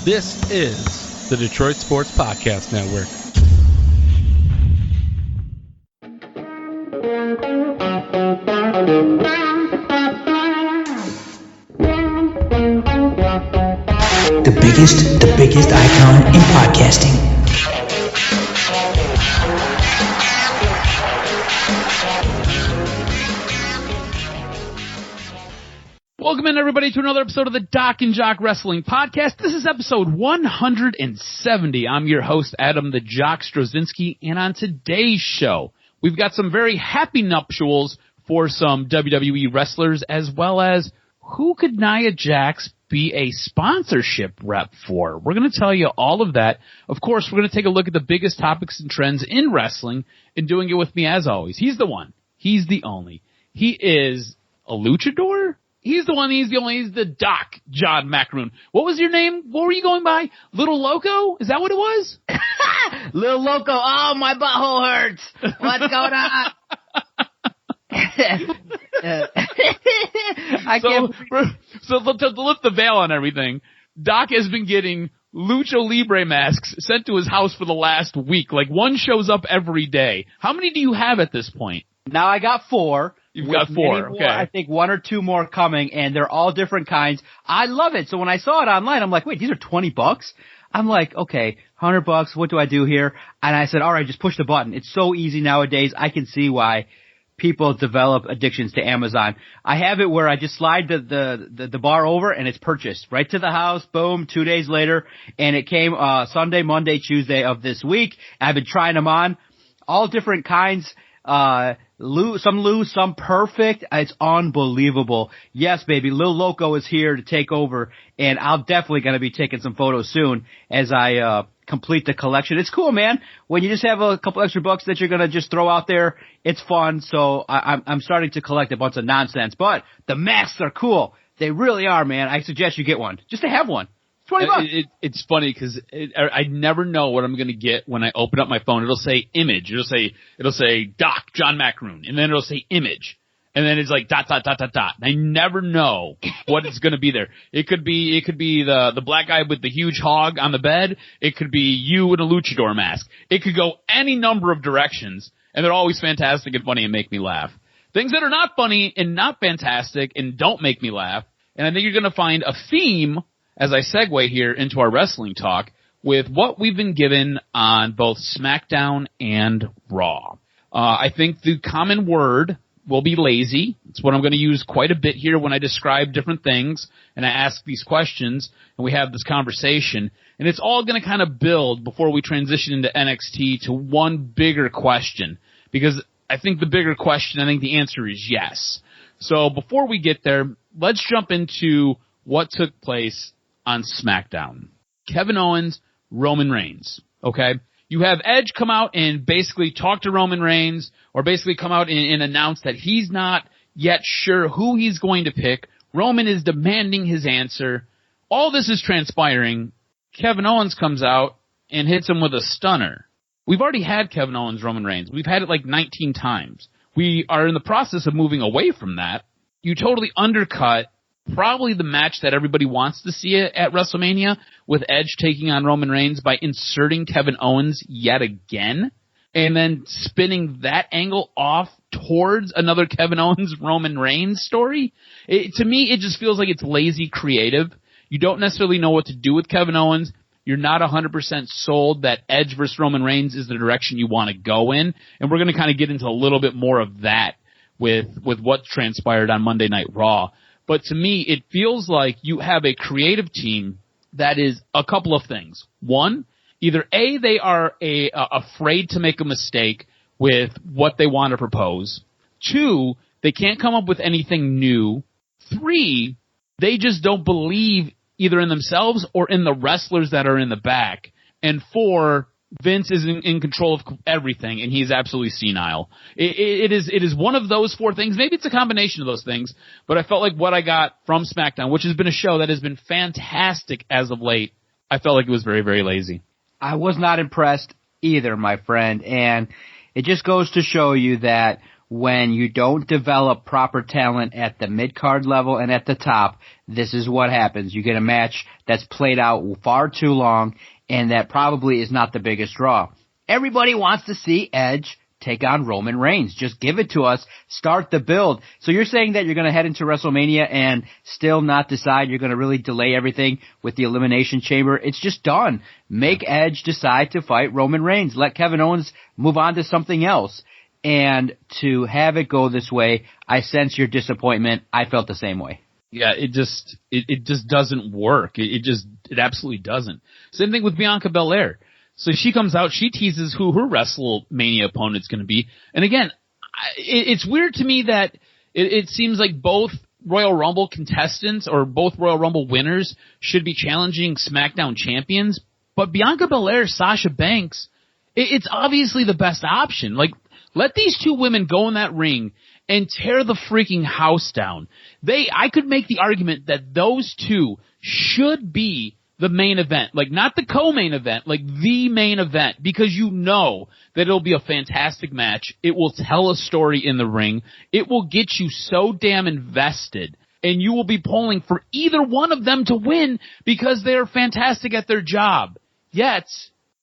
This is the Detroit Sports Podcast Network. The biggest icon in podcasting. Welcome in, everybody, to another episode of the DocNJock Wrestling Podcast. This is episode 170. I'm your host, Adam the Jock Strozinski, and on today's show, we've got some very happy nuptials for some WWE wrestlers, as well as who could Nia Jax be a sponsorship rep for? We're going to tell you all of that. Of course, we're going to take a look at the biggest topics and trends in wrestling, and doing it with me as always. He's the one. He's the only. He is a luchador? He's the one, he's the only, he's the Doc, John Macaroon. What was your name? What were you going by? Little Loco? Is that what it was? Little Loco, oh, my butthole hurts. What's going on? So to lift the veil on everything, Doc has been getting Lucha Libre masks sent to his house for the last week. Like, one shows up every day. How many do you have at this point? Now I got 4. You've got 4, okay. I think 1 or 2 more coming, and they're all different kinds. I love it. So when I saw it online, I'm like, wait, these are $20? I'm like, okay, $100, what do I do here? And I said, all right, just push the button. It's so easy nowadays. I can see why people develop addictions to Amazon. I have it where I just slide the bar over and it's purchased right to the house. Boom. 2 days later. And it came, Sunday, Monday, Tuesday of this week. I've been trying them on, all different kinds. Some loose, some perfect. It's unbelievable. Yes, baby. Lil Loco is here to take over, and I'm definitely going to be taking some photos soon as I complete the collection. It's cool, man. When you just have a couple extra bucks that you're going to just throw out there, it's fun. So I'm starting to collect a bunch of nonsense, but the masks are cool. They really are, man. I suggest you get one just to have one. $20. It's funny because I never know what I'm going to get when I open up my phone. It'll say image. It'll say Doc, John Macaroon, and then it'll say image. And then it's like ... I never know what is going to be there. It could be the black guy with the huge hog on the bed. It could be you in a luchador mask. It could go any number of directions, and they're always fantastic and funny and make me laugh. Things that are not funny and not fantastic and don't make me laugh, and I think you're going to find a theme as I segue here into our wrestling talk with what we've been given on both SmackDown and Raw. I think the common word will be lazy. It's what I'm going to use quite a bit here when I describe different things and I ask these questions and we have this conversation. And it's all going to kind of build before we transition into NXT to one bigger question. Because I think the bigger question, I think the answer is yes. So before we get there, let's jump into what took place on SmackDown. Kevin Owens, Roman Reigns, okay? You have Edge come out and basically talk to Roman Reigns, or basically come out and announce that he's not yet sure who he's going to pick. Roman is demanding his answer. All this is transpiring. Kevin Owens comes out and hits him with a stunner. We've already had Kevin Owens, Roman Reigns. We've had it like 19 times. We are in the process of moving away from that. You totally undercut probably the match that everybody wants to see at WrestleMania, with Edge taking on Roman Reigns, by inserting Kevin Owens yet again and then spinning that angle off towards another Kevin Owens Roman Reigns story. To me, it just feels like it's lazy creative. You don't necessarily know what to do with Kevin Owens. You're not 100% sold that Edge versus Roman Reigns is the direction you want to go in, and we're going to kind of get into a little bit more of that with what transpired on Monday Night Raw. But to me, it feels like you have a creative team that is a couple of things. One, either A, they are afraid to make a mistake with what they want to propose. 2, they can't come up with anything new. 3, they just don't believe either in themselves or in the wrestlers that are in the back. And 4, Vince is in control of everything, and he's absolutely senile. It is one of those 4 things. Maybe it's a combination of those things, but I felt like what I got from SmackDown, which has been a show that has been fantastic as of late, I felt like it was very, very lazy. I was not impressed either, my friend, and it just goes to show you that when you don't develop proper talent at the mid-card level and at the top, this is what happens. You get a match that's played out far too long, and that probably is not the biggest draw. Everybody wants to see Edge take on Roman Reigns. Just give it to us. Start the build. So you're saying that you're going to head into WrestleMania and still not decide, you're going to really delay everything with the Elimination Chamber? It's just done. Make Edge decide to fight Roman Reigns. Let Kevin Owens move on to something else. And to have it go this way, I sense your disappointment. I felt the same way. Yeah, it just doesn't work. It absolutely doesn't. Same thing with Bianca Belair. So she comes out, she teases who her WrestleMania opponent's going to be. And again, it's weird to me that it seems like both Royal Rumble contestants or both Royal Rumble winners should be challenging SmackDown champions. But Bianca Belair, Sasha Banks, it's obviously the best option. Like, let these two women go in that ring and tear the freaking house down. I could make the argument that those two should be the main event, like not the co-main event, like the main event, because you know that it'll be a fantastic match. It will tell a story in the ring. It will get you so damn invested, and you will be pulling for either one of them to win because they're fantastic at their job. Yet,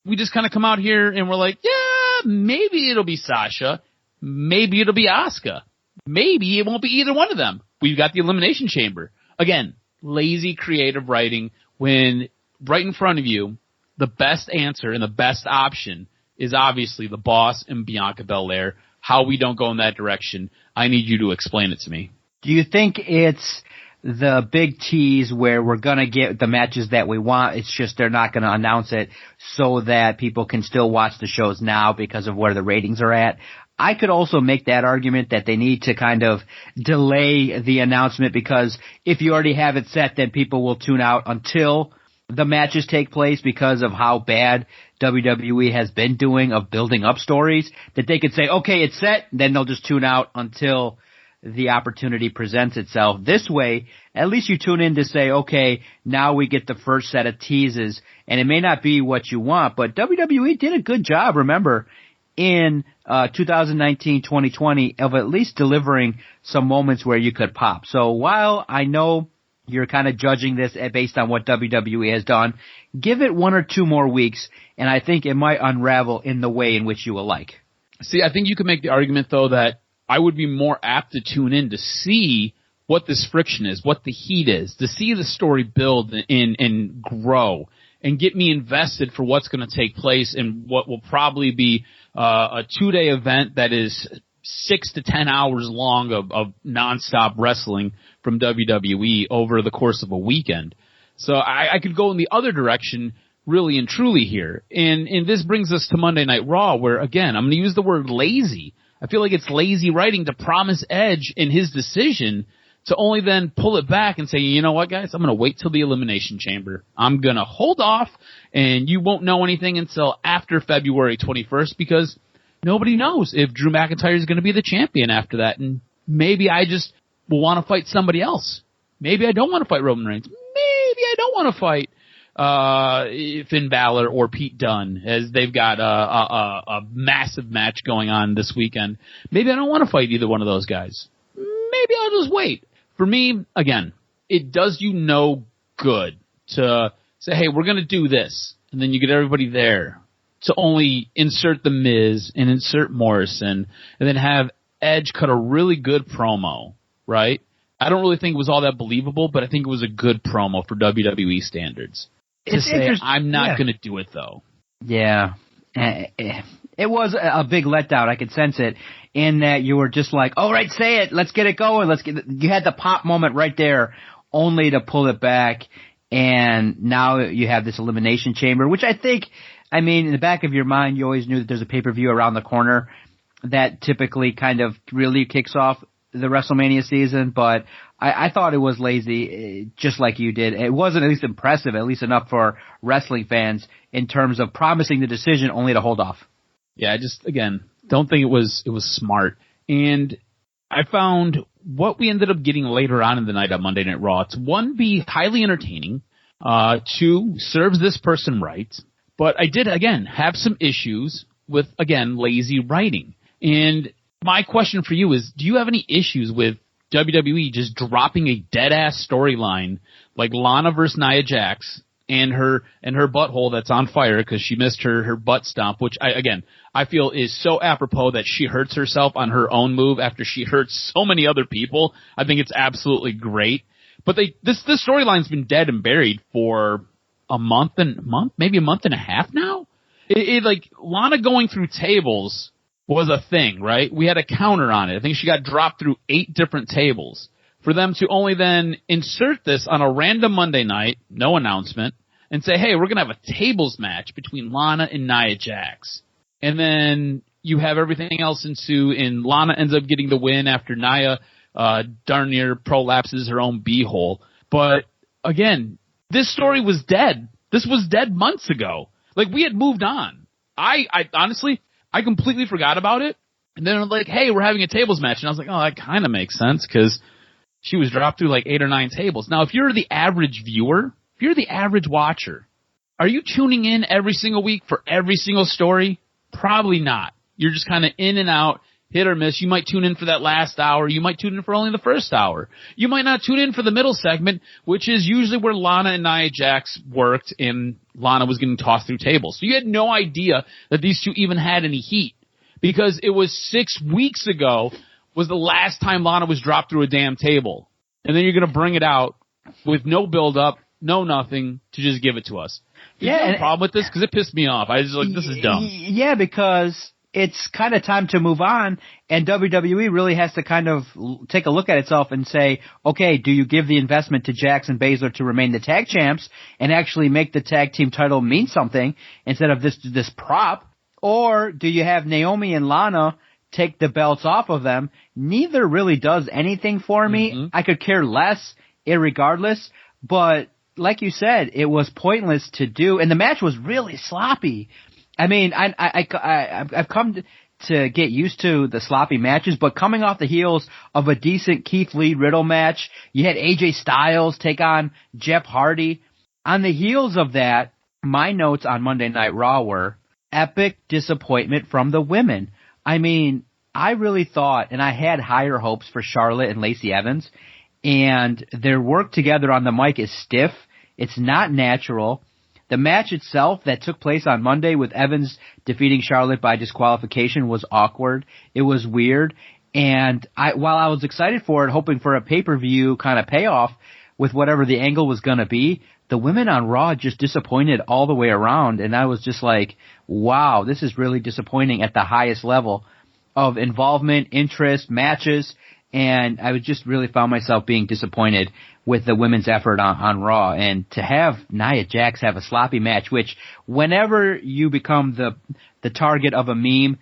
we just kind of come out here and we're like, yeah, maybe it'll be Sasha. Maybe it'll be Asuka. Maybe it won't be either one of them. We've got the Elimination Chamber. Again, lazy creative writing when right in front of you, the best answer and the best option is obviously the Boss and Bianca Belair. How we don't go in that direction, I need you to explain it to me. Do you think it's the big tease where we're going to get the matches that we want? It's just they're not going to announce it so that people can still watch the shows now because of where the ratings are at. I could also make that argument that they need to kind of delay the announcement, because if you already have it set, then people will tune out until the matches take place because of how bad WWE has been doing of building up stories, that they could say, okay, it's set, then they'll just tune out until the opportunity presents itself. This way, at least you tune in to say, okay, now we get the first set of teases, and it may not be what you want, but WWE did a good job, remember, in 2019-2020 of at least delivering some moments where you could pop. So while I know you're kind of judging this based on what WWE has done, give it 1 or 2 more weeks, and I think it might unravel in the way in which you will like. See, I think you could make the argument, though, that I would be more apt to tune in to see what this friction is, what the heat is, to see the story build and grow and get me invested for what's going to take place in what will probably be a 2-day event that is 6 to 10 hours long of nonstop wrestling from WWE over the course of a weekend. So I could go in the other direction really and truly here. And this brings us to Monday Night Raw, where, again, I'm going to use the word lazy. I feel like it's lazy writing to promise Edge in his decision to only then pull it back and say, you know what, guys, I'm going to wait till the Elimination Chamber. I'm going to hold off, and you won't know anything until after February 21st, because nobody knows if Drew McIntyre is going to be the champion after that. And maybe I just will want to fight somebody else. Maybe I don't want to fight Roman Reigns. Maybe I don't want to fight Finn Balor or Pete Dunne, as they've got a massive match going on this weekend. Maybe I don't want to fight either one of those guys. Maybe I'll just wait. For me, again, it does you no good to say, hey, we're going to do this, and then you get everybody there to only insert The Miz and insert Morrison and then have Edge cut a really good promo, right? I don't really think it was all that believable, but I think it was a good promo for WWE standards. To say, I'm not going to do it, though. Yeah. It was a big letdown. I could sense it in that you were just like, all right, say it. Let's get it going. You had the pop moment right there only to pull it back. And now you have this Elimination Chamber, which I think, I mean, in the back of your mind, you always knew that there's a pay-per-view around the corner that typically kind of really kicks off the WrestleMania season, but I thought it was lazy, just like you did. It wasn't at least impressive, at least enough for wrestling fans in terms of promising the decision only to hold off. Yeah, I just, again, don't think it was smart. And I found what we ended up getting later on in the night on Monday Night Raw to, 1, be highly entertaining, 2, serves this person right, but I did, again, have some issues with, again, lazy writing. And my question for you is, do you have any issues with WWE just dropping a dead-ass storyline like Lana versus Nia Jax and her butthole that's on fire because she missed her butt stomp, which I feel is so apropos that she hurts herself on her own move after she hurts so many other people. I think it's absolutely great. But this storyline's been dead and buried for maybe a month and a half now. Like Lana going through tables was a thing, right? We had a counter on it. I think she got dropped through 8 different tables. For them to only then insert this on a random Monday night, no announcement, and say, hey, we're going to have a tables match between Lana and Nia Jax. And then you have everything else ensue, and Lana ends up getting the win after Nia darn near prolapses her own beehole. But again, this story was dead. This was dead months ago. Like, we had moved on. I honestly, I completely forgot about it. And then I'm like, hey, we're having a tables match. And I was like, oh, that kind of makes sense because she was dropped through like 8 or 9 tables. Now, if you're the average viewer, if you're the average watcher, are you tuning in every single week for every single story? Probably not. You're just kind of in and out, hit or miss. You might tune in for that last hour. You might tune in for only the first hour. You might not tune in for the middle segment, which is usually where Lana and Nia Jax worked and Lana was getting tossed through tables. So you had no idea that these two even had any heat because it was 6 weeks ago was the last time Lana was dropped through a damn table. And then you're going to bring it out with no build-up, no nothing, to just give it to us. Did you have a problem with this? Because it pissed me off. I was like, this is dumb. Yeah, because it's kind of time to move on, and WWE really has to kind of take a look at itself and say, okay, do you give the investment to Jax and Baszler to remain the tag champs and actually make the tag team title mean something instead of this prop? Or do you have Naomi and Lana take the belts off of them? Neither really does anything for me. Mm-hmm. I could care less irregardless, but like you said, it was pointless to do, and the match was really sloppy. I mean, I've come to get used to the sloppy matches, but coming off the heels of a decent Keith Lee Riddle match, you had AJ Styles take on Jeff Hardy. On the heels of that, my notes on Monday Night Raw were epic disappointment from the women. I mean, I really thought, and I had higher hopes for Charlotte and Lacey Evans, and their work together on the mic is stiff. It's not natural. The match itself that took place on Monday with Evans defeating Charlotte by disqualification was awkward. It was weird. And while I was excited for it, hoping for a pay-per-view kind of payoff with whatever the angle was going to be, the women on Raw just disappointed all the way around. And I was just like, wow, this is really disappointing at the highest level of involvement, interest, matches. And I was just really found myself being disappointed with the women's effort on Raw. And to have Nia Jax have a sloppy match, which whenever you become the target of a meme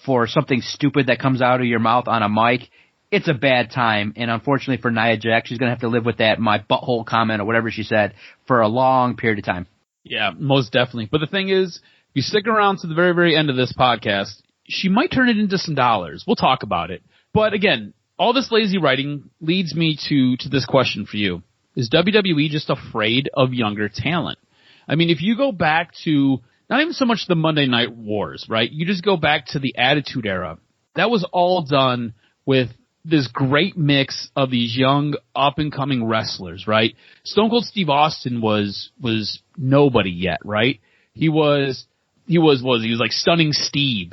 for something stupid that comes out of your mouth on a mic, it's a bad time. And unfortunately for Nia Jax, she's going to have to live with that my butthole comment or whatever she said for a long period of time. Yeah, most definitely. But the thing is, if you stick around to the very, very end of this podcast, she might turn it into some dollars. We'll talk about it. But again, all this lazy writing leads me to this question for you. Is WWE just afraid of younger talent? I mean, if you go back to not even so much the Monday Night Wars, right? You just go back to the Attitude Era. That was all done with this great mix of these young up-and-coming wrestlers, right? Stone Cold Steve Austin was nobody yet, right? He was like Stunning Steve.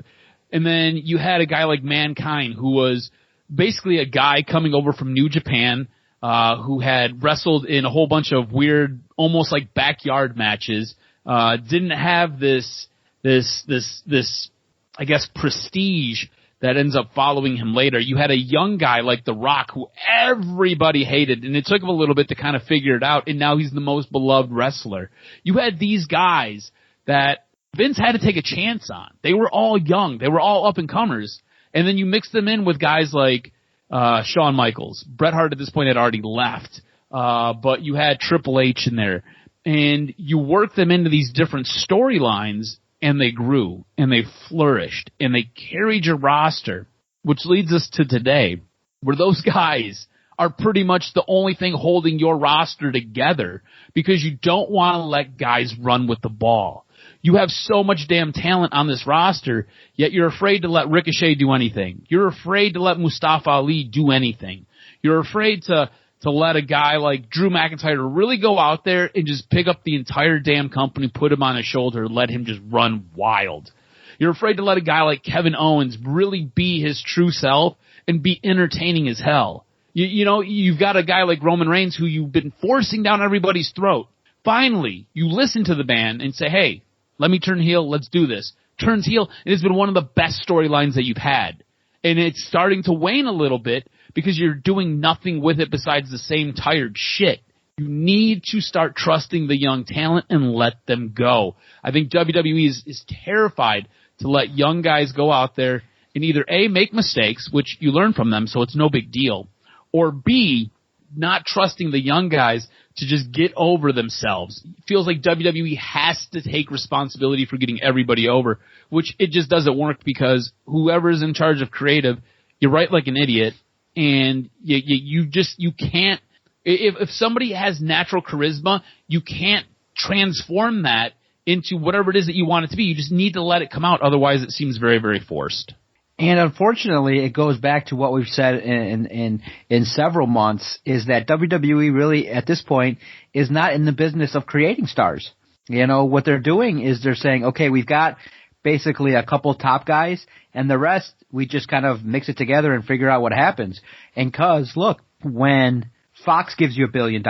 And then you had a guy like Mankind who was basically a guy coming over from New Japan, who had wrestled in a whole bunch of weird, almost like backyard matches, didn't have this, I guess, prestige that ends up following him later. You had a young guy like The Rock who everybody hated, and it took him a little bit to kind of figure it out, and now he's the most beloved wrestler. You had these guys that Vince had to take a chance on. They were all young. They were all up-and-comers. And then you mix them in with guys like Shawn Michaels. Bret Hart at this point had already left, but you had Triple H in there. And you work them into these different storylines, and they grew, and they flourished, and they carried your roster, which leads us to today, where those guys are pretty much the only thing holding your roster together because you don't want to let guys run with the ball. You have so much damn talent on this roster, yet you're afraid to let Ricochet do anything. You're afraid to let Mustafa Ali do anything. You're afraid to let a guy like Drew McIntyre really go out there and just pick up the entire damn company, put him on his shoulder, let him just run wild. You're afraid to let a guy like Kevin Owens really be his true self and be entertaining as hell. You know, you've got a guy like Roman Reigns who you've been forcing down everybody's throat. Finally, you listen to the man and say, hey, let me turn heel, let's do this. Turns heel, and it's been one of the best storylines that you've had. And it's starting to wane a little bit because you're doing nothing with it besides the same tired shit. You need to start trusting the young talent and let them go. I think WWE is terrified to let young guys go out there and either A, make mistakes, which you learn from them, so it's no big deal, or B, not trusting the young guys to just get over themselves. It feels like WWE has to take responsibility for getting everybody over, which it just doesn't work because whoever's in charge of creative, you write like an idiot, and you can't. If somebody has natural charisma, you can't transform that into whatever it is that you want it to be. You just need to let it come out, otherwise it seems very, very forced. And unfortunately, it goes back to what we've said in several months, is that WWE really, at this point, is not in the business of creating stars. You know, what they're doing is they're saying, okay, we've got basically a couple top guys, and the rest, we just kind of mix it together and figure out what happens. And look, when Fox gives you $1 billion,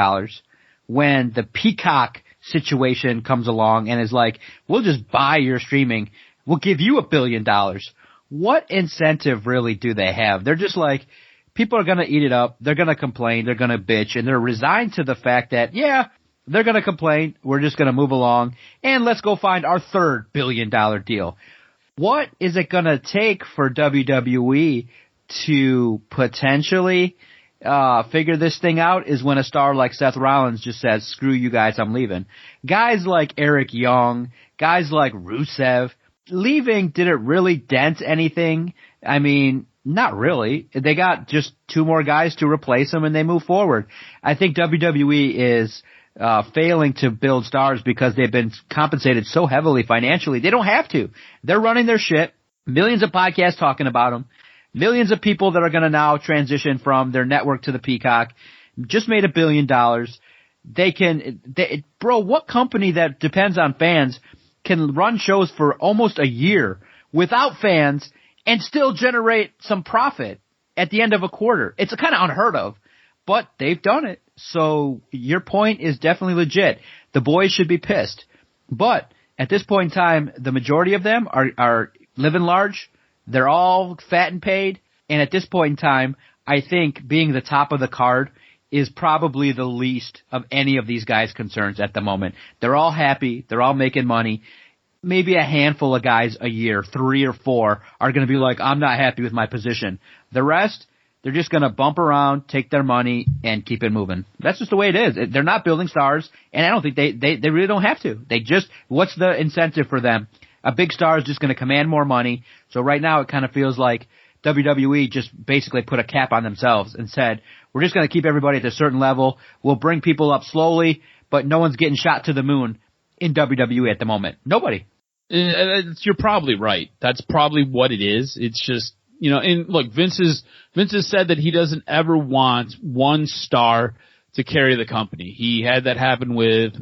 when the Peacock situation comes along and is like, we'll just buy your streaming, we'll give you $1 billion. What incentive really do they have? They're just like, people are going to eat it up, they're going to complain, they're going to bitch, and they're resigned to the fact that, yeah, they're going to complain, we're just going to move along, and let's go find our third $1 billion deal. What is it going to take for WWE to potentially figure this thing out is when a star like Seth Rollins just says, screw you guys, I'm leaving. Guys like Eric Young, guys like Rusev, leaving, did it really dent anything? I mean, not really. They got just 2 more guys to replace them and they move forward. I think WWE is failing to build stars because they've been compensated so heavily financially. They don't have to. They're running their shit. Millions of podcasts talking about them. Millions of people that are going to now transition from their network to the Peacock. Just made $1 billion. Bro, what company that depends on fans can run shows for almost a year without fans and still generate some profit at the end of a quarter? It's kind of unheard of, but they've done it. So your point is definitely legit. The boys should be pissed. But at this point in time, the majority of them are living large. They're all fat and paid. And at this point in time, I think being the top of the card is probably the least of any of these guys' concerns at the moment. They're all happy. They're all making money. Maybe a handful of guys a year, 3 or 4, are going to be like, I'm not happy with my position. The rest, they're just going to bump around, take their money, and keep it moving. That's just the way it is. They're not building stars, and I don't think they really don't have to. What's the incentive for them? A big star is just going to command more money. So right now it kind of feels like WWE just basically put a cap on themselves and said, we're just going to keep everybody at a certain level. We'll bring people up slowly, but no one's getting shot to the moon in WWE at the moment. Nobody. You're probably right. That's probably what it is. It's just, you know, and look, Vince has said that he doesn't ever want one star to carry the company. He had that happen with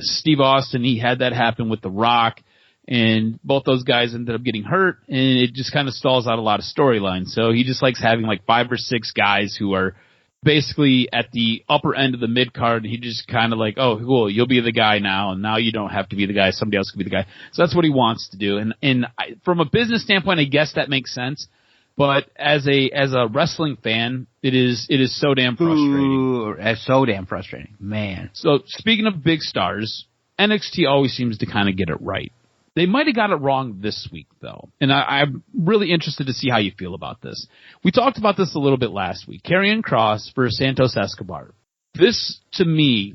Steve Austin. He had that happen with The Rock, and both those guys ended up getting hurt, and it just kind of stalls out a lot of storylines. So he just likes having like 5 or 6 guys who are basically at the upper end of the mid card. He just kind of like, oh, cool, you'll be the guy now, and now you don't have to be the guy. Somebody else can be the guy. So that's what he wants to do. And from a business standpoint, I guess that makes sense. But as a wrestling fan, it is so damn frustrating. Ooh, it's so damn frustrating, man. So speaking of big stars, NXT always seems to kind of get it right. They might have got it wrong this week, though, and I'm really interested to see how you feel about this. We talked about this a little bit last week. Karion Kross versus Santos Escobar. This, to me,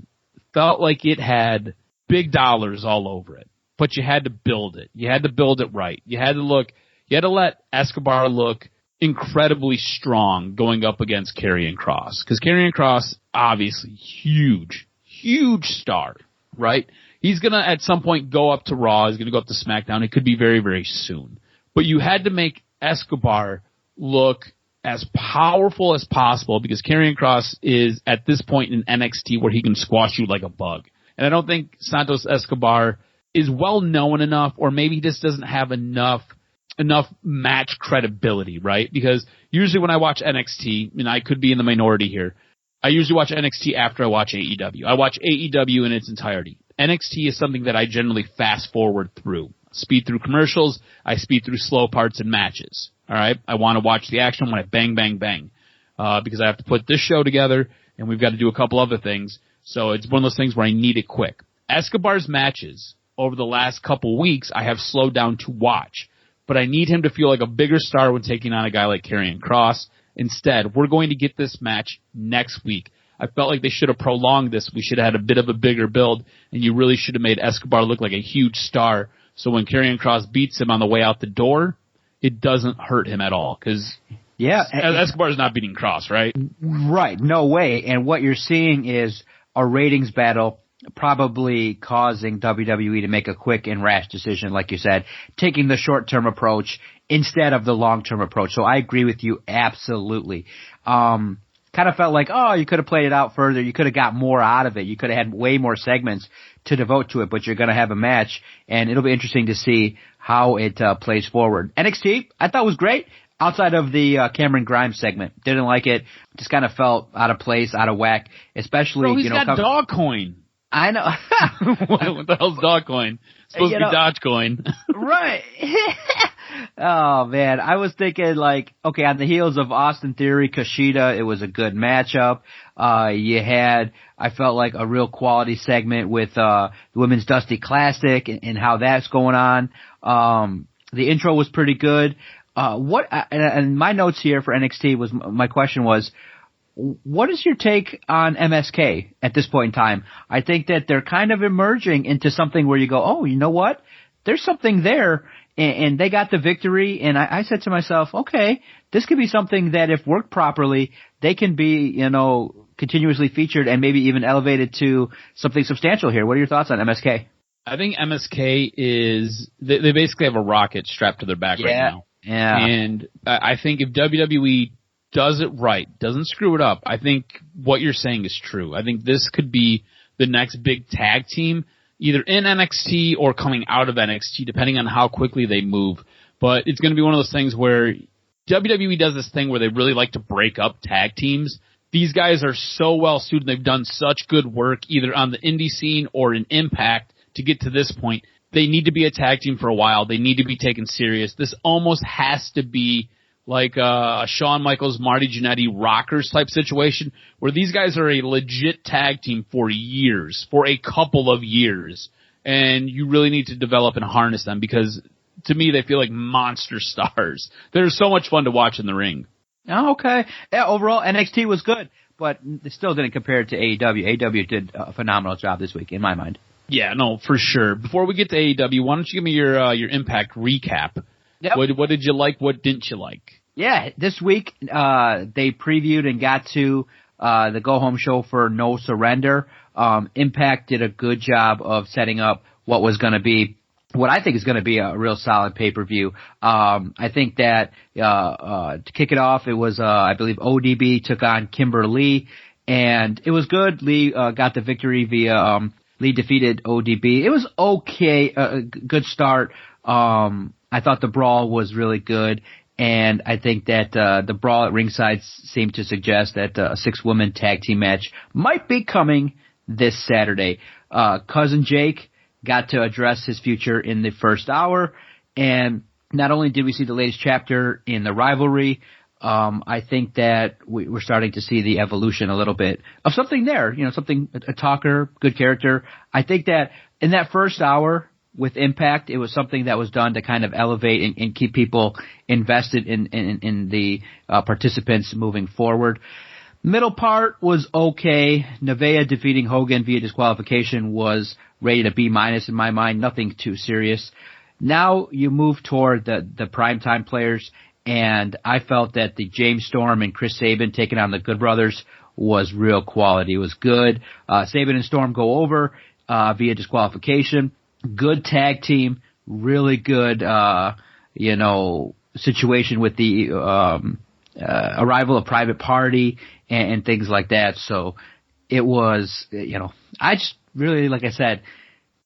felt like it had big dollars all over it, but you had to build it. You had to build it right. You had to let Escobar look incredibly strong going up against Karion Kross, because Karion Kross, obviously, huge star, right? He's going to at some point go up to Raw. He's going to go up to SmackDown. It could be very, very soon. But you had to make Escobar look as powerful as possible because Karion Kross is at this point in NXT where he can squash you like a bug. And I don't think Santos Escobar is well known enough, or maybe he just doesn't have enough match credibility, right? Because usually when I watch NXT, and I could be in the minority here, I usually watch NXT after I watch AEW. I watch AEW in its entirety. NXT is something that I generally fast forward through. Speed through commercials, I speed through slow parts and matches. All right? I want to watch the action when I bang, bang, bang. Because I have to put this show together, and we've got to do a couple other things. So it's one of those things where I need it quick. Escobar's matches over the last couple weeks, I have slowed down to watch. But I need him to feel like a bigger star when taking on a guy like Karion Kross. Instead, we're going to get this match next week. I felt like they should have prolonged this. We should have had a bit of a bigger build, and you really should have made Escobar look like a huge star. So when Karion Kross beats him on the way out the door, it doesn't hurt him at all. Because Escobar's not beating Kross, right? Right, no way. And what you're seeing is a ratings battle probably causing WWE to make a quick and rash decision, like you said, taking the short-term approach instead of the long-term approach. So I agree with you absolutely. Kind of felt like, you could have played it out further. You could have got more out of it. You could have had way more segments to devote to it, but you're going to have a match, and it'll be interesting to see how it plays forward. NXT, I thought was great. Outside of the Cameron Grimes segment, didn't like it. Just kind of felt out of place, out of whack. Especially, Bro, he's got Dogcoin. I know. What the hell's Dogcoin? Supposed to be Dogecoin. Right. Oh man, I was thinking like, okay, on the heels of Austin Theory, Kushida, it was a good matchup. You had, I felt like a real quality segment with the Women's Dusty Classic and how that's going on. The intro was pretty good. And my notes here for NXT was, my question was, what is your take on MSK at this point in time? I think that they're kind of emerging into something where you go, oh, you know what? There's something there, and they got the victory, and I said to myself, okay, this could be something that if worked properly, they can be, continuously featured and maybe even elevated to something substantial here. What are your thoughts on MSK? I think MSK they basically have a rocket strapped to their back right now. Yeah. And I think if WWE does it right, doesn't screw it up, I think what you're saying is true. I think this could be the next big tag team, either in NXT or coming out of NXT, depending on how quickly they move. But it's going to be one of those things where WWE does this thing where they really like to break up tag teams. These guys are so well suited. They've done such good work either on the indie scene or in Impact to get to this point. They need to be a tag team for a while. They need to be taken serious. This almost has to be like a Shawn Michaels, Marty Jannetty, Rockers type situation where these guys are a legit tag team for years, for a couple of years. And you really need to develop and harness them because to me they feel like monster stars. They're so much fun to watch in the ring. Oh, okay. Yeah, overall NXT was good, but it still didn't compare to AEW. AEW did a phenomenal job this week in my mind. Yeah, no, for sure. Before we get to AEW, why don't you give me your Impact recap? Yep. What did you like? What didn't you like? Yeah, this week they previewed and got to the go-home show for No Surrender. Impact did a good job of setting up what was going to be, what I think is going to be a real solid pay-per-view. I think that to kick it off, it was, I believe, ODB took on Kimber Lee, and it was good. Lee got the victory via Lee defeated ODB. It was okay, a good start. I thought the brawl was really good. And I think that the brawl at ringside seemed to suggest that a 6-woman tag team match might be coming this Saturday. Cousin Jake got to address his future in the first hour. And not only did we see the latest chapter in the rivalry, I think that we're starting to see the evolution a little bit of something there. Something, a talker, good character. I think that in that first hour, with Impact, it was something that was done to kind of elevate and keep people invested in the participants moving forward. Middle part was okay. Nevaeh defeating Hogan via disqualification was rated a B- in my mind. Nothing too serious. Now you move toward the primetime players, and I felt that the James Storm and Chris Sabin taking on the Good Brothers was real quality. It was good. Sabin and Storm go over. via disqualification. Good tag team, really good, situation with the arrival of Private Party and things like that. So it was, I just really, like I said,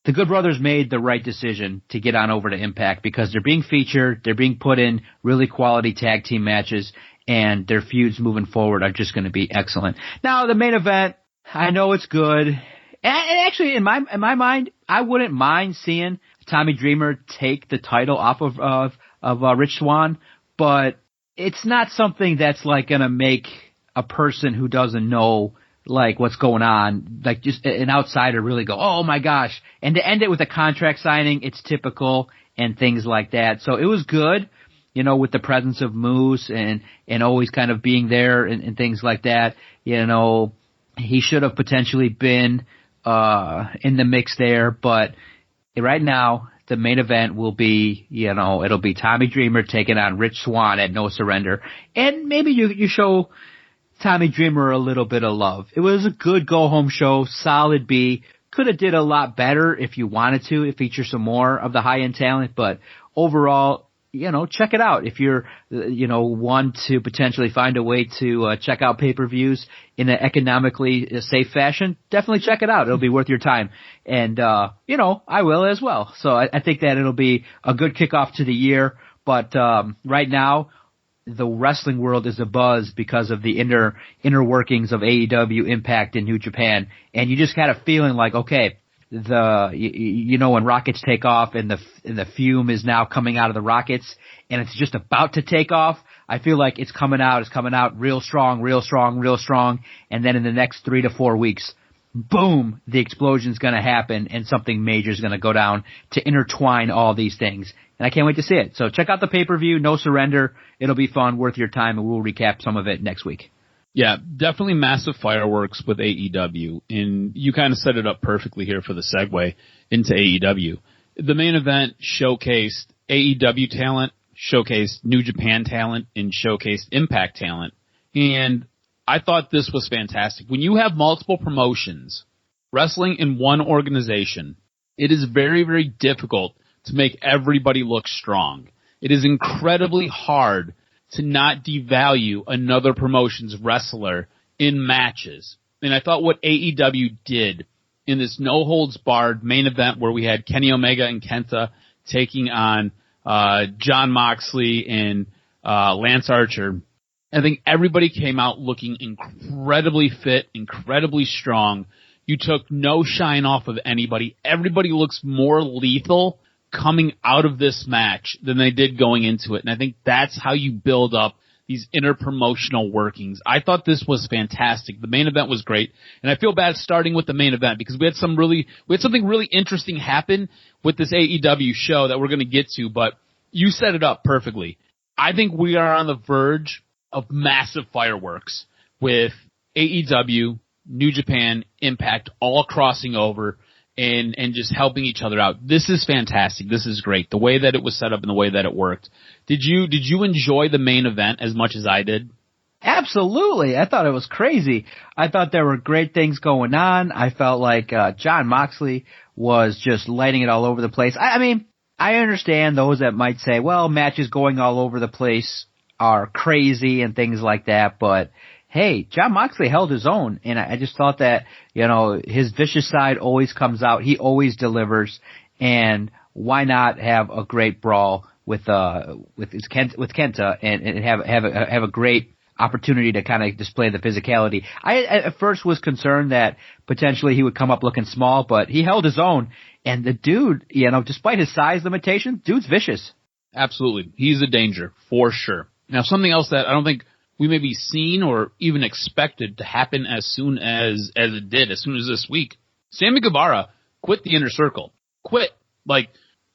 the Good Brothers made the right decision to get on over to Impact because they're being featured, they're being put in really quality tag team matches, and their feuds moving forward are just going to be excellent. Now, the main event, I know it's good. And actually, in my mind, I wouldn't mind seeing Tommy Dreamer take the title off of Rich Swann, but it's not something that's like going to make a person who doesn't know like what's going on, like just an outsider really go, oh my gosh. And to end it with a contract signing, it's typical and things like that. So it was good, with the presence of Moose and always kind of being there and things like that. He should have potentially been in the mix there, but right now the main event will be, it'll be Tommy Dreamer taking on Rich Swann at No Surrender. And maybe you show Tommy Dreamer a little bit of love. It was a good go-home show, solid B. Could have did a lot better if you wanted to feature some more of the high-end talent, but overall, check it out. If you're, want to potentially find a way to check out pay-per-views in an economically safe fashion, definitely check it out. It'll be worth your time. And, I will as well. So I think that it'll be a good kickoff to the year. But right now, the wrestling world is abuzz because of the inner workings of AEW, Impact, and New Japan. And you just got a feeling like, okay, when rockets take off and the fume is now coming out of the rockets and it's just about to take off, I feel like it's coming out real strong. And then in the next 3 to 4 weeks, boom, the explosion's going to happen and something major is going to go down to intertwine all these things. And I can't wait to see it. So check out the pay-per-view, No Surrender. It'll be fun, worth your time, and we'll recap some of it next week. Yeah, definitely massive fireworks with AEW, and you kind of set it up perfectly here for the segue into AEW. The main event showcased AEW talent, showcased New Japan talent, and showcased Impact talent. And I thought this was fantastic. When you have multiple promotions wrestling in one organization, it is very, very difficult to make everybody look strong. It is incredibly hard to not devalue another promotion's wrestler in matches. And I thought what AEW did in this no-holds-barred main event where we had Kenny Omega and Kenta taking on Jon Moxley and Lance Archer, I think everybody came out looking incredibly fit, incredibly strong. You took no shine off of anybody. Everybody looks more lethal coming out of this match than they did going into it. And I think that's how you build up these interpromotional workings. I thought this was fantastic. The main event was great. And I feel bad starting with the main event because we had something really interesting happen with this AEW show that we're going to get to, but you set it up perfectly. I think we are on the verge of massive fireworks with AEW, New Japan, Impact all crossing over and just helping each other out. This is fantastic. This is great. The way that it was set up and the way that it worked. Did you enjoy the main event as much as I did? Absolutely. I thought it was crazy. I thought there were great things going on. I felt like Jon Moxley was just lighting it all over the place. I mean, I understand those that might say, well, matches going all over the place are crazy and things like that, but hey, Jon Moxley held his own, and I just thought that, his vicious side always comes out. He always delivers, and why not have a great brawl with Kenta and have a great opportunity to kind of display the physicality. I at first was concerned that potentially he would come up looking small, but he held his own, and the dude, despite his size limitation, dude's vicious. Absolutely. He's a danger, for sure. Now, something else that I don't think we may be seen or even expected to happen as soon as it did, as soon as this week. Sammy Guevara quit the Inner Circle. Quit.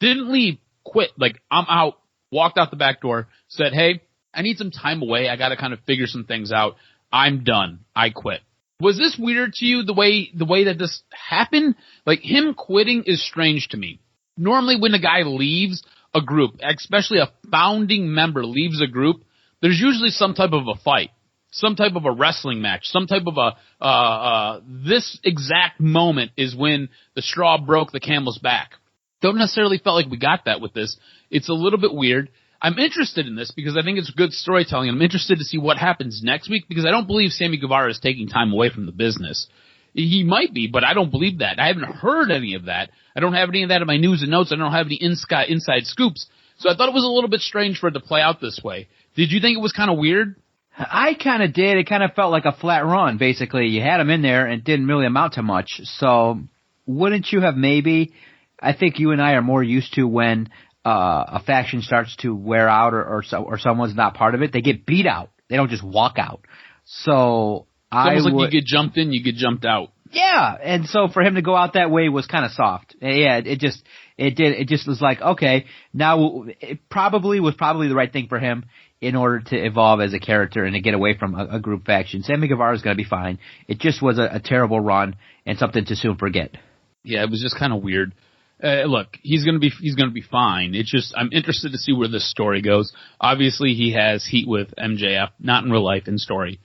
Didn't leave. Quit. I'm out. Walked out the back door. Said, hey, I need some time away. I got to kind of figure some things out. I'm done. I quit. Was this weird to you, the way that this happened? Him quitting is strange to me. Normally when a guy leaves a group, especially a founding member leaves a group, there's usually some type of a fight. some type of a wrestling match, some type of this exact moment is when the straw broke the camel's back. Don't necessarily felt like we got that with this. It's a little bit weird. I'm interested in this because I think it's good storytelling. I'm interested to see what happens next week because I don't believe Sammy Guevara is taking time away from the business. He might be, but I don't believe that. I haven't heard any of that. I don't have any of that in my news and notes. I don't have any inside scoops. So I thought it was a little bit strange for it to play out this way. Did you think it was kind of weird? I kind of did. It kind of felt like a flat run, basically. You had him in there and it didn't really amount to much. So wouldn't you have maybe, I think you and I are more used to when a faction starts to wear out or someone's not part of it, they get beat out. They don't just walk out. So it's almost like you get jumped in, you get jumped out. Yeah, and so for him to go out that way was kind of soft. Yeah, it just was like, okay, now it was probably the right thing for him in order to evolve as a character and to get away from a group faction. Sammy Guevara is going to be fine. It just was a terrible run and something to soon forget. Yeah, it was just kind of weird. Look, he's gonna be fine. It's just I'm interested to see where this story goes. Obviously, he has heat with MJF, not in real life, in story.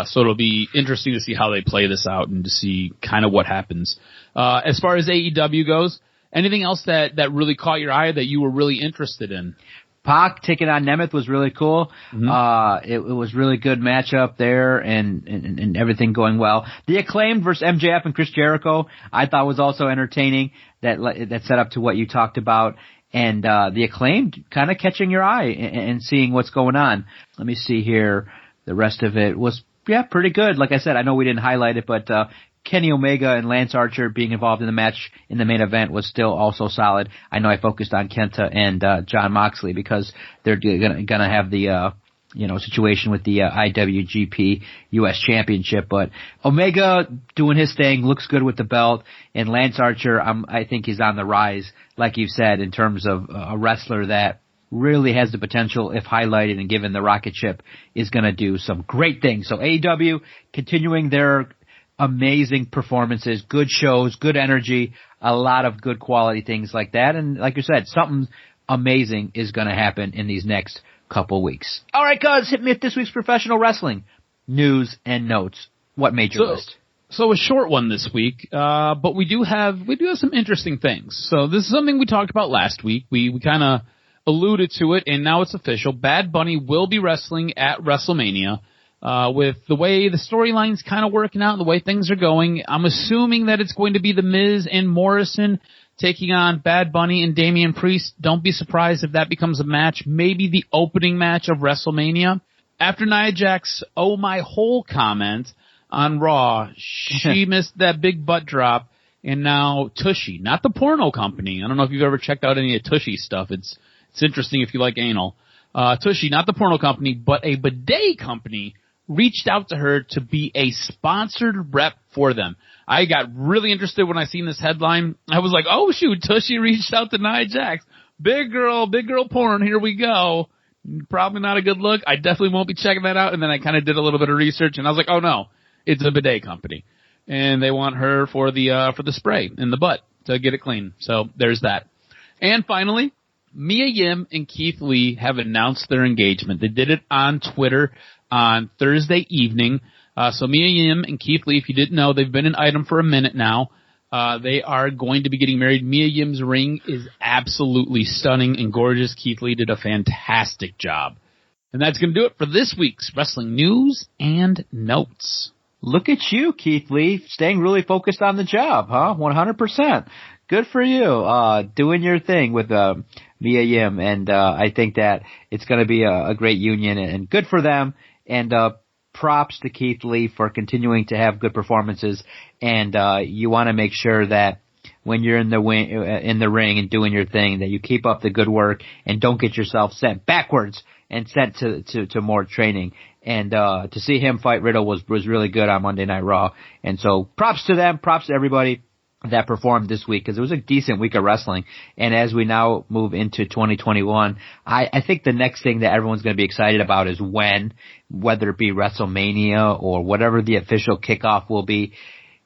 So it'll be interesting to see how they play this out and to see kind of what happens. As far as AEW goes, anything else that really caught your eye that you were really interested in? Pac taking on Nemeth was really cool. Mm-hmm. It was really good matchup there and everything going well. The Acclaimed versus MJF and Chris Jericho I thought was also entertaining. That set up to what you talked about. And the Acclaimed kind of catching your eye and seeing what's going on. Let me see here. The rest of it was, pretty good. Like I said, I know we didn't highlight it, but Kenny Omega and Lance Archer being involved in the match in the main event was still also solid. I know I focused on Kenta and John Moxley because they're gonna have the situation with the IWGP US Championship, but Omega doing his thing, looks good with the belt, and Lance Archer, I think he's on the rise, like you've said, in terms of a wrestler that really has the potential, if highlighted and given the rocket ship, is going to do some great things. So AEW continuing their amazing performances, good shows, good energy, a lot of good quality things like that. And like you said, something amazing is going to happen in these next couple weeks. All right, guys, hit me with this week's professional wrestling news and notes. What made your list? So a short one this week, but we do have some interesting things. So this is something we talked about last week. We kind of alluded to it, and now it's official. Bad Bunny will be wrestling at WrestleMania. With the way the storyline's kind of working out and the way things are going, I'm assuming that it's going to be The Miz and Morrison taking on Bad Bunny and Damian Priest. Don't be surprised if that becomes a match, maybe the opening match of WrestleMania. After Nia Jax's "oh my hole" comment on Raw, she missed that big butt drop, and now Tushy, not the porno company. I don't know if you've ever checked out any of Tushy's stuff. It's interesting if you like anal. Tushy, not the porno company, but a bidet company, reached out to her to be a sponsored rep for them. I got really interested when I seen this headline. I was like, oh shoot, Tushy reached out to Nia Jax. Big girl porn, here we go. Probably not a good look. I definitely won't be checking that out. And then I kind of did a little bit of research and I was like, oh no, it's a bidet company. And they want her for the spray in the butt to get it clean. So there's that. And finally, Mia Yim and Keith Lee have announced their engagement. They did it on Twitter on Thursday evening. So Mia Yim and Keith Lee, if you didn't know, they've been an item for a minute now. They are going to be getting married. Mia Yim's ring is absolutely stunning and gorgeous. Keith Lee did a fantastic job. And that's going to do it for this week's wrestling news and notes. Look at you, Keith Lee, staying really focused on the job, huh? 100%. Good for you, doing your thing with Mia Yim, and I think that it's going to be a great union, and good for them, and props to Keith Lee for continuing to have good performances, and you want to make sure that when you're in the ring and doing your thing, that you keep up the good work and don't get yourself sent backwards and sent to more training. And to see him fight Riddle was really good on Monday Night Raw, and so props to them, props to everybody that performed this week, because it was a decent week of wrestling. And as we now move into 2021, I think the next thing that everyone's going to be excited about is whether it be WrestleMania or whatever the official kickoff will be,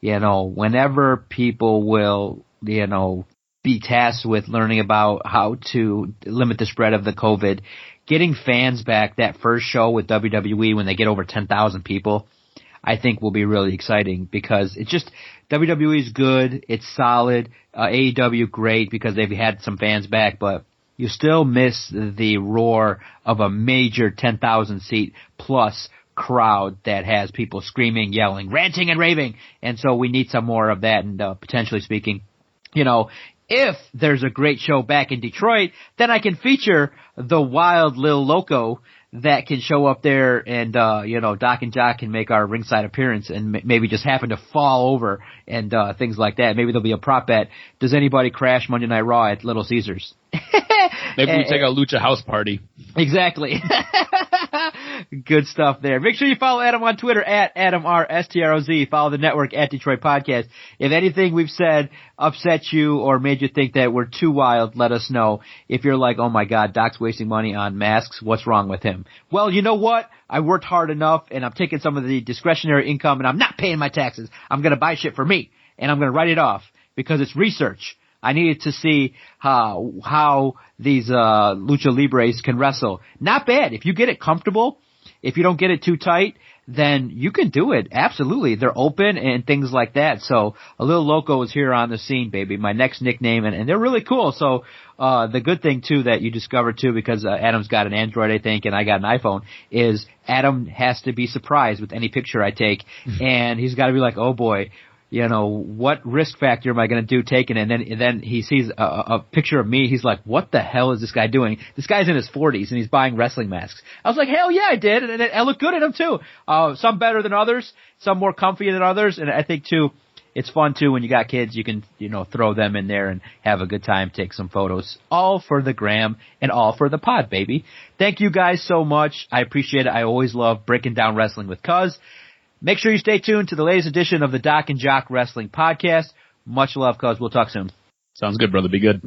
whenever people will, be tasked with learning about how to limit the spread of the COVID, getting fans back that first show with WWE when they get over 10,000 people, I think will be really exciting because it's just WWE is good, it's solid, AEW great because they've had some fans back, but you still miss the roar of a major 10,000 seat plus crowd that has people screaming, yelling, ranting, and raving. And so we need some more of that. And potentially speaking, if there's a great show back in Detroit, then I can feature the wild Lil Loco that can show up there and, DocNJock can make our ringside appearance and maybe just happen to fall over and things like that. Maybe there'll be a prop bet. Does anybody crash Monday Night Raw at Little Caesars? Maybe we take a Lucha house party. Exactly. Good stuff there. Make sure you follow Adam on Twitter at AdamRSTROZ. Follow the network at Detroit Podcast. If anything we've said upset you or made you think that we're too wild, let us know. If you're like, oh my God, Doc's wasting money on masks, what's wrong with him? Well, you know what? I worked hard enough and I'm taking some of the discretionary income and I'm not paying my taxes. I'm going to buy shit for me and I'm going to write it off because it's research. I needed to see how these Lucha Libres can wrestle. Not bad. If you get it comfortable, if you don't get it too tight, then you can do it. Absolutely. They're open and things like that. So a Little Loco is here on the scene, baby. My next nickname, and they're really cool. So the good thing, too, that you discovered, too, because Adam's got an Android, I think, and I got an iPhone, is Adam has to be surprised with any picture I take, and he's got to be like, oh, boy. What risk factor am I going to do taking it? And then he sees a picture of me. He's like, what the hell is this guy doing? This guy's in his 40s and he's buying wrestling masks. I was like, hell yeah, I did. And I look good in them too. Some better than others, some more comfy than others. And I think too, it's fun too when you got kids, you can, throw them in there and have a good time, take some photos. All for the gram and all for the pod, baby. Thank you guys so much. I appreciate it. I always love breaking down wrestling with Cuz. Make sure you stay tuned to the latest edition of the DocNJock Wrestling Podcast. Much love, Cuz. We'll talk soon. Sounds good, brother. Be good.